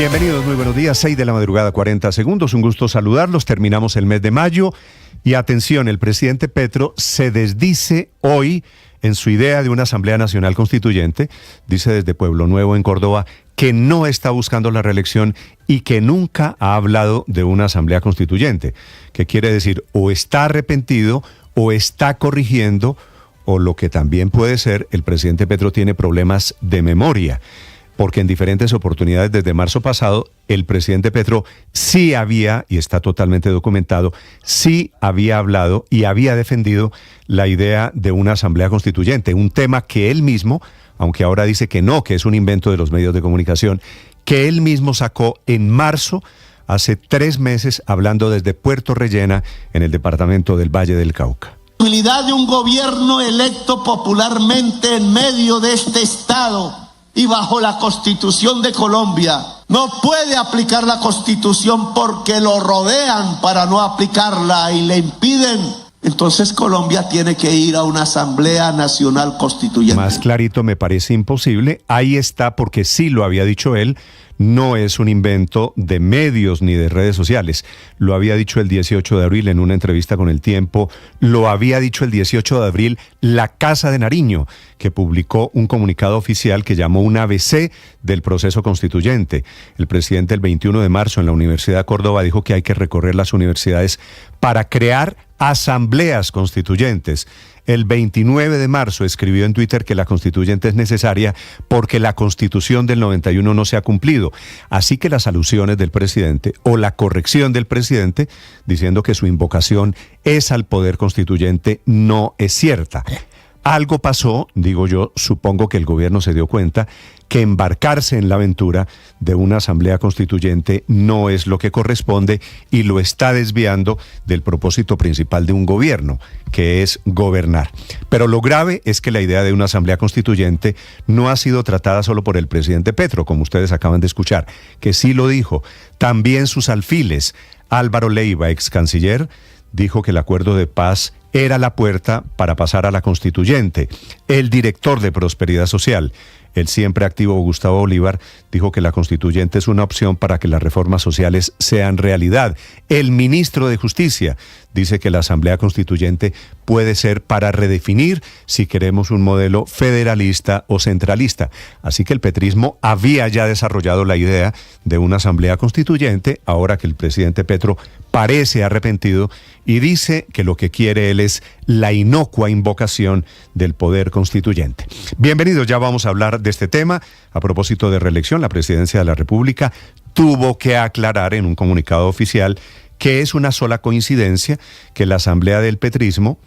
Bienvenidos, muy buenos días, 6 de la madrugada, 40 segundos, un gusto saludarlos, terminamos el mes de mayo y atención, el presidente Petro se desdice hoy en su idea de una Asamblea Nacional Constituyente, dice desde Pueblo Nuevo en Córdoba, que no está buscando la reelección y que nunca ha hablado de una Asamblea Constituyente, que quiere decir o está arrepentido o está corrigiendo o lo que también puede ser, el presidente Petro tiene problemas de memoria. Porque en diferentes oportunidades desde marzo pasado, el presidente Petro sí había, y está totalmente documentado, sí había hablado y había defendido la idea de una asamblea constituyente, un tema que él mismo, aunque ahora dice que no, que es un invento de los medios de comunicación, que él mismo sacó en marzo, hace 3 meses, hablando desde Puerto Rellena, en el departamento del Valle del Cauca. La posibilidad de un gobierno electo popularmente en medio de este Estado y bajo la Constitución de Colombia. No puede aplicar la Constitución porque lo rodean para no aplicarla y le impiden. Entonces Colombia tiene que ir a una Asamblea Nacional Constituyente. Más clarito me parece imposible. Ahí está, porque sí lo había dicho él. No es un invento de medios ni de redes sociales. Lo había dicho el 18 de abril en una entrevista con El Tiempo. Lo había dicho el 18 de abril la Casa de Nariño, que publicó un comunicado oficial que llamó un ABC del proceso constituyente. El presidente el 21 de marzo en la Universidad de Córdoba dijo que hay que recorrer las universidades para crear asambleas constituyentes. El 29 de marzo escribió en Twitter que la constituyente es necesaria porque la Constitución del 91 no se ha cumplido. Así que las alusiones del presidente o la corrección del presidente diciendo que su invocación es al poder constituyente no es cierta. Algo pasó, digo yo, supongo que el gobierno se dio cuenta que embarcarse en la aventura de una asamblea constituyente no es lo que corresponde y lo está desviando del propósito principal de un gobierno, que es gobernar. Pero lo grave es que la idea de una asamblea constituyente no ha sido tratada solo por el presidente Petro, como ustedes acaban de escuchar, que sí lo dijo. También sus alfiles, Álvaro Leiva, ex canciller, dijo que el acuerdo de paz era la puerta para pasar a la constituyente. El director de Prosperidad Social, el siempre activo Gustavo Bolívar, dijo que la constituyente es una opción para que las reformas sociales sean realidad. El ministro de Justicia dice que la Asamblea Constituyente puede ser para redefinir si queremos un modelo federalista o centralista. Así que el petrismo había ya desarrollado la idea de una Asamblea Constituyente, ahora que el presidente Petro parece arrepentido y dice que lo que quiere él es la inocua invocación del poder constituyente. Bienvenidos, ya vamos a hablar de este tema. A propósito de reelección, la presidencia de la República tuvo que aclarar en un comunicado oficial que es una sola coincidencia que la asamblea del petrismo,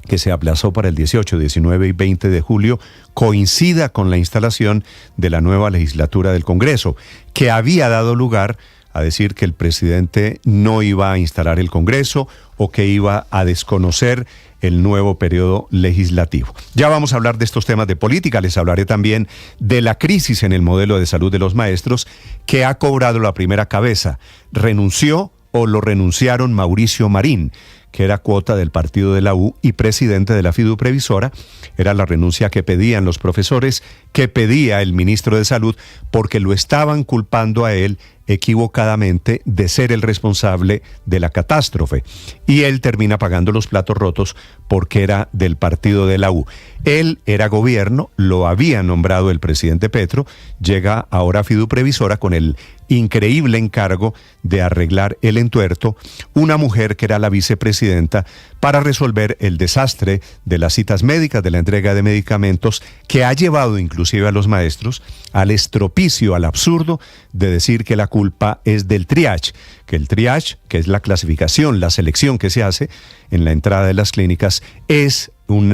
que se aplazó para el 18, 19 y 20 de julio, coincida con la instalación de la nueva legislatura del Congreso, que había dado lugar a decir que el presidente no iba a instalar el Congreso o que iba a desconocer el nuevo periodo legislativo. Ya vamos a hablar de estos temas de política, les hablaré también de la crisis en el modelo de salud de los maestros que ha cobrado la primera cabeza. Renunció o lo renunciaron Mauricio Marín, que era cuota del partido de la U y presidente de la Fiduprevisora. Era la renuncia que pedían los profesores, que pedía el ministro de Salud, porque lo estaban culpando a él equivocadamente de ser el responsable de la catástrofe. Y él termina pagando los platos rotos porque era del partido de la U. Él era gobierno, lo había nombrado el presidente Petro, llega ahora a Fiduprevisora con el increíble encargo de arreglar el entuerto, una mujer que era la vicepresidenta, para resolver el desastre de las citas médicas, de la entrega de medicamentos, que ha llevado inclusive a los maestros al estropicio, al absurdo de decir que la culpa es del triage, que el triage, que es la clasificación, la selección que se hace en la entrada de las clínicas, es un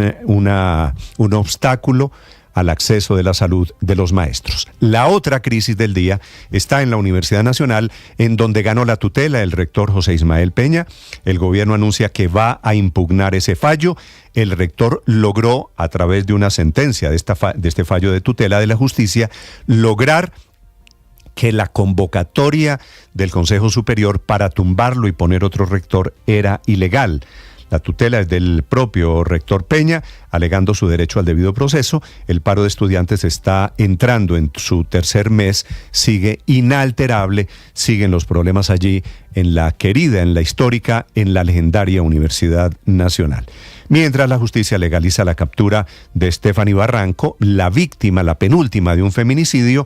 obstáculo al acceso de la salud de los maestros. La otra crisis del día está en la Universidad Nacional, en donde ganó la tutela el rector José Ismael Peña. El gobierno anuncia que va a impugnar ese fallo. El rector logró, a través de una sentencia de este fallo de tutela de la justicia, lograr que la convocatoria del Consejo Superior para tumbarlo y poner otro rector era ilegal. La tutela es del propio rector Peña, alegando su derecho al debido proceso. El paro de estudiantes está entrando en su tercer mes, sigue inalterable, siguen los problemas allí en la querida, en la histórica, en la legendaria Universidad Nacional. Mientras la justicia legaliza la captura de Stephanie Barranco, la víctima, la penúltima de un feminicidio,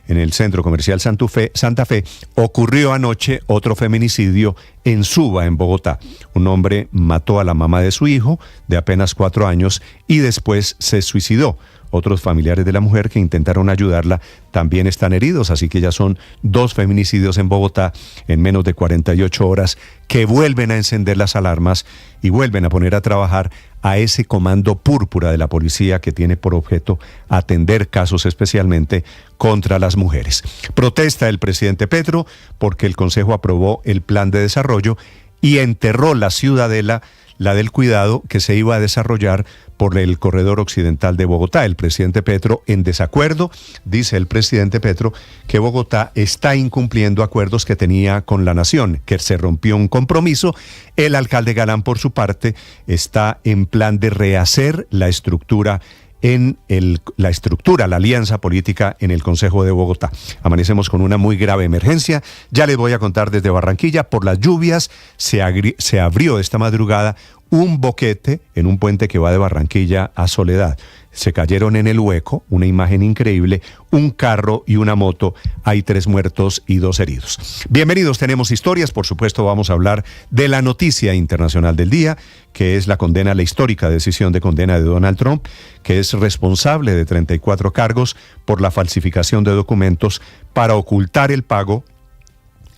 en el centro comercial Santa Fe, ocurrió anoche otro feminicidio en Suba, en Bogotá. Un hombre mató a la mamá de su hijo, de apenas 4 años, y después se suicidó. Otros familiares de la mujer que intentaron ayudarla también están heridos, así que ya son 2 feminicidios en Bogotá en menos de 48 horas que vuelven a encender las alarmas y vuelven a poner a trabajar a ese comando púrpura de la policía que tiene por objeto atender casos especialmente contra las mujeres. Protesta el presidente Petro porque el Consejo aprobó el plan de desarrollo y enterró la ciudadela, la del cuidado, que se iba a desarrollar por el corredor occidental de Bogotá. El presidente Petro, en desacuerdo, dice el presidente Petro que Bogotá está incumpliendo acuerdos que tenía con la nación, que se rompió un compromiso. El alcalde Galán, por su parte, está en plan de rehacer la estructura la alianza política en el Consejo de Bogotá. Amanecemos con una muy grave emergencia. Ya les voy a contar desde Barranquilla. Por las lluvias se abrió esta madrugada un boquete en un puente que va de Barranquilla a Soledad. Se cayeron en el hueco, una imagen increíble, un carro y una moto. Hay 3 muertos y 2 heridos. Bienvenidos, tenemos historias. Por supuesto, vamos a hablar de la noticia internacional del día, que es la histórica decisión de condena de Donald Trump, que es responsable de 34 cargos por la falsificación de documentos para ocultar el pago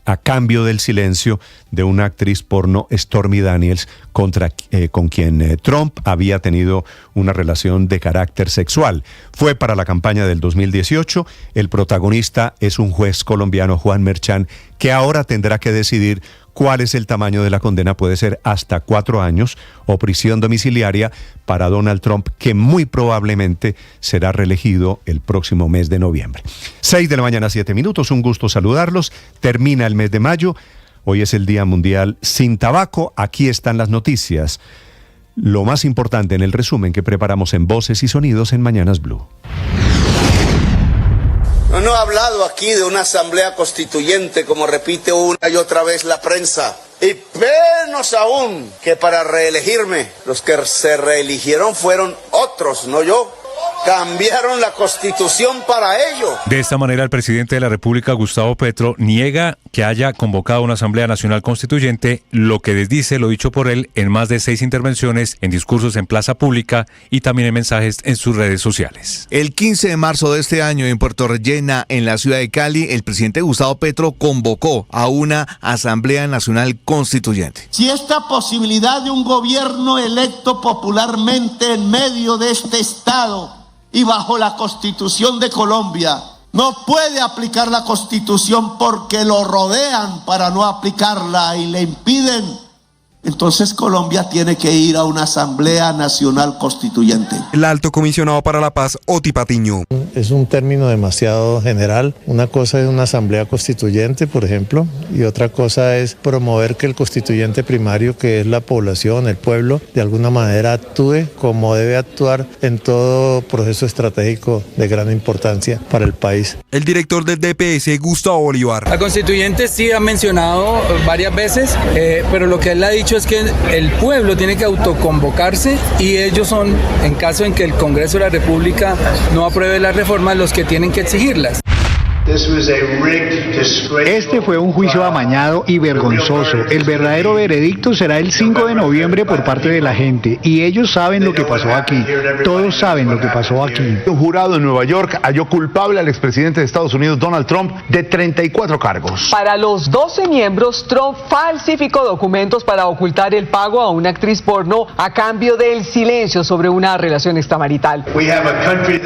a cambio del silencio de una actriz porno, Stormy Daniels, con quien Trump había tenido una relación de carácter sexual. Fue para la campaña del 2018. El protagonista es un juez colombiano, Juan Merchan, que ahora tendrá que decidir cuál es el tamaño de la condena. Puede ser hasta 4 años o prisión domiciliaria para Donald Trump, que muy probablemente será reelegido el próximo mes de noviembre. 6 de la mañana, 7 minutos. Un gusto saludarlos. Termina el mes de mayo. Hoy es el Día Mundial sin Tabaco. Aquí están las noticias. Lo más importante en el resumen que preparamos en Voces y Sonidos en Mañanas Blue. No he hablado aquí de una asamblea constituyente, como repite una y otra vez la prensa. Y menos aún que para reelegirme. Los que se reeligieron fueron otros, no yo. Cambiaron la Constitución para ello. De esta manera, el presidente de la República, Gustavo Petro, niega que haya convocado una Asamblea Nacional Constituyente, lo que desdice lo dicho por él en más de 6 intervenciones, en discursos en plaza pública y también en mensajes en sus redes sociales. El 15 de marzo de este año, en Puerto Rellena, en la ciudad de Cali, el presidente Gustavo Petro convocó a una Asamblea Nacional Constituyente. Si esta posibilidad de un gobierno electo popularmente en medio de este Estado y bajo la Constitución de Colombia no puede aplicar la Constitución porque lo rodean para no aplicarla y le impiden, entonces Colombia tiene que ir a una Asamblea Nacional Constituyente. El alto comisionado para la paz, Oti Patiño. Es un término demasiado general. Una cosa es una asamblea constituyente, por ejemplo, y otra cosa es promover que el constituyente primario, que es la población, el pueblo, de alguna manera actúe como debe actuar en todo proceso estratégico de gran importancia para el país. El director del DPS, Gustavo Bolívar. La constituyente sí ha mencionado varias veces, pero lo que él ha dicho es que el pueblo tiene que autoconvocarse y ellos son, en caso en que el Congreso de la República no apruebe las reformas, los que tienen que exigirlas. Este fue un juicio amañado y vergonzoso. El verdadero veredicto será el 5 de noviembre por parte de la gente. Y ellos saben lo que pasó aquí. Todos saben lo que pasó aquí. Un jurado en Nueva York halló culpable al expresidente de Estados Unidos, Donald Trump, de 34 cargos. Para los 12 miembros, Trump falsificó documentos para ocultar el pago a una actriz porno a cambio del silencio sobre una relación extramarital.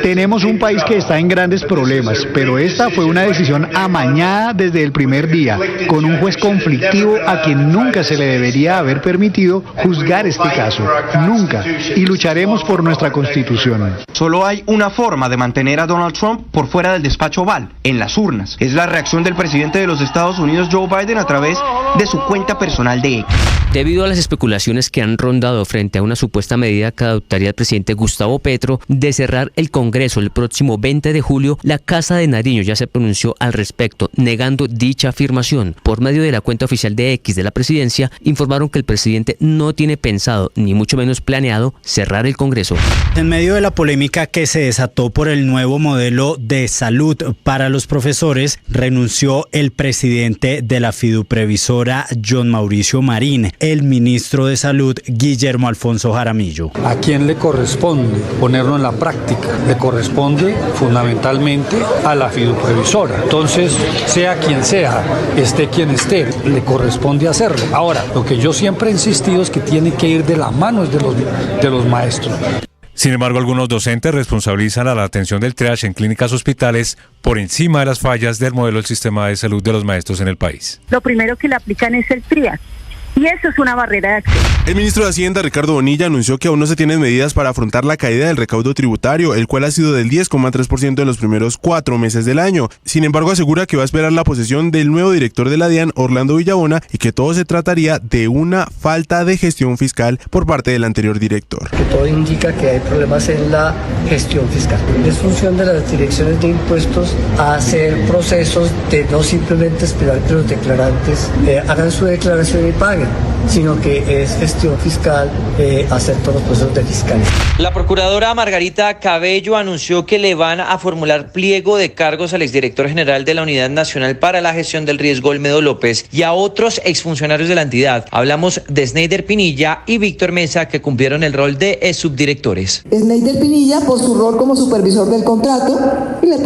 Tenemos un país que está en grandes problemas, pero esta fue una decisión amañada desde el primer día, con un juez conflictivo a quien nunca se le debería haber permitido juzgar este caso. Nunca. Y lucharemos por nuestra Constitución. Solo hay una forma de mantener a Donald Trump por fuera del despacho Oval, en las urnas. Es la reacción del presidente de los Estados Unidos, Joe Biden, a través de su cuenta personal de X. Debido a las especulaciones que han rondado frente a una supuesta medida que adoptaría el presidente Gustavo Petro de cerrar el Congreso el próximo 20 de julio, la Casa de Nariño ya se pronunció al respecto, negando dicha afirmación. Por medio de la cuenta oficial de X de la presidencia, informaron que el presidente no tiene pensado, ni mucho menos planeado, cerrar el Congreso. En medio de la polémica que se desató por el nuevo modelo de salud para los profesores, renunció el presidente de la fiduprevisora, John Mauricio Marín, el ministro de Salud, Guillermo Alfonso Jaramillo. ¿A quién le corresponde ponerlo en la práctica? Le corresponde fundamentalmente a la fiduprevisora. Entonces, sea quien sea, esté quien esté, le corresponde hacerlo. Ahora, lo que yo siempre he insistido es que tiene que ir de la mano de los maestros. Sin embargo, algunos docentes responsabilizan a la atención del triage en clínicas hospitales por encima de las fallas del modelo del sistema de salud de los maestros en el país. Lo primero que le aplican es el triage. Y eso es una barrera de acceso. El ministro de Hacienda, Ricardo Bonilla, anunció que aún no se tienen medidas para afrontar la caída del recaudo tributario, el cual ha sido del 10,3% en los primeros 4 meses del año. Sin embargo, asegura que va a esperar la posesión del nuevo director de la DIAN, Orlando Villabona, y que todo se trataría de una falta de gestión fiscal por parte del anterior director. Que todo indica que hay problemas en la gestión fiscal. Es función de las direcciones de impuestos hacer procesos de no simplemente esperar que los declarantes hagan su declaración y paguen, sino que es gestión fiscal, hacer todos los procesos de fiscalidad. La procuradora Margarita Cabello anunció que le van a formular pliego de cargos al exdirector general de la Unidad Nacional para la Gestión del Riesgo, Olmedo López, y a otros exfuncionarios de la entidad. Hablamos de Sneider Pinilla y Víctor Mesa, que cumplieron el rol de subdirectores. Sneider Pinilla por su rol como supervisor del contrato, y le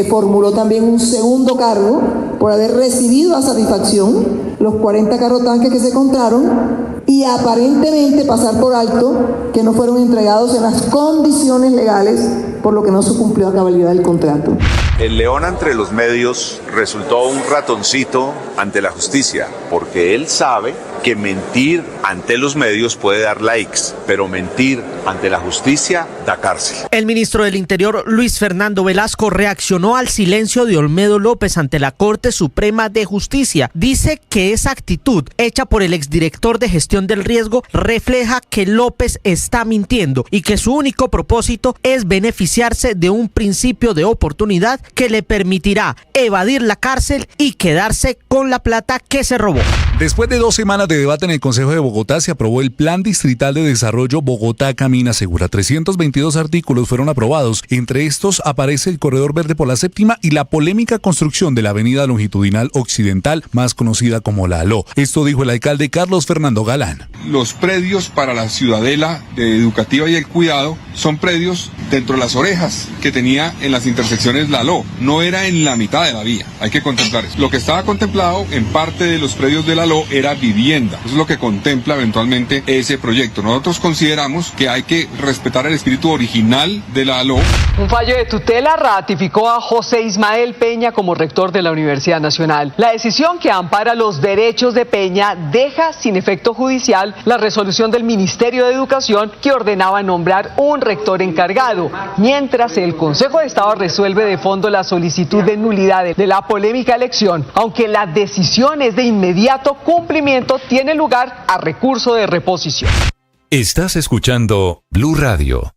formuló también un segundo cargo por haber recibido a satisfacción los 40 carrotanques que se encontraron y aparentemente pasar por alto que no fueron entregados en las condiciones legales, por lo que no se cumplió a cabalidad el contrato. El león entre los medios resultó un ratoncito ante la justicia, porque él sabe que mentir ante los medios puede dar likes, pero mentir ante la justicia da cárcel. El ministro del Interior, Luis Fernando Velasco, reaccionó al silencio de Olmedo López ante la Corte Suprema de Justicia. Dice que esa actitud hecha por el exdirector de Gestión del Riesgo refleja que López está mintiendo y que su único propósito es beneficiarse de un principio de oportunidad que le permitirá evadir la cárcel y quedarse con la plata que se robó. Después de 2 semanas de debate en el Consejo de Bogotá, se aprobó el Plan Distrital de Desarrollo Bogotá Camina Segura. 322 artículos fueron aprobados. Entre estos aparece el Corredor Verde por la Séptima y la polémica construcción de la Avenida Longitudinal Occidental, más conocida como la ALO. Esto dijo el alcalde Carlos Fernando Galán. Los predios para la ciudadela educativa y el cuidado son predios dentro de las orejas que tenía en las intersecciones la ALO. No era en la mitad de la vía. Hay que contemplar eso. Lo que estaba contemplado en parte de los predios de la ALO era vivienda. Eso es lo que contempla eventualmente ese proyecto. Nosotros consideramos que hay que respetar el espíritu original de la ALO. Un fallo de tutela ratificó a José Ismael Peña como rector de la Universidad Nacional. La decisión que ampara los derechos de Peña deja sin efecto judicial la resolución del Ministerio de Educación que ordenaba nombrar un rector encargado, mientras el Consejo de Estado resuelve de fondo la solicitud de nulidad de la polémica elección. Aunque la decisión es de inmediato cumplimiento, tiene lugar a recurso de reposición. Estás escuchando Blue Radio.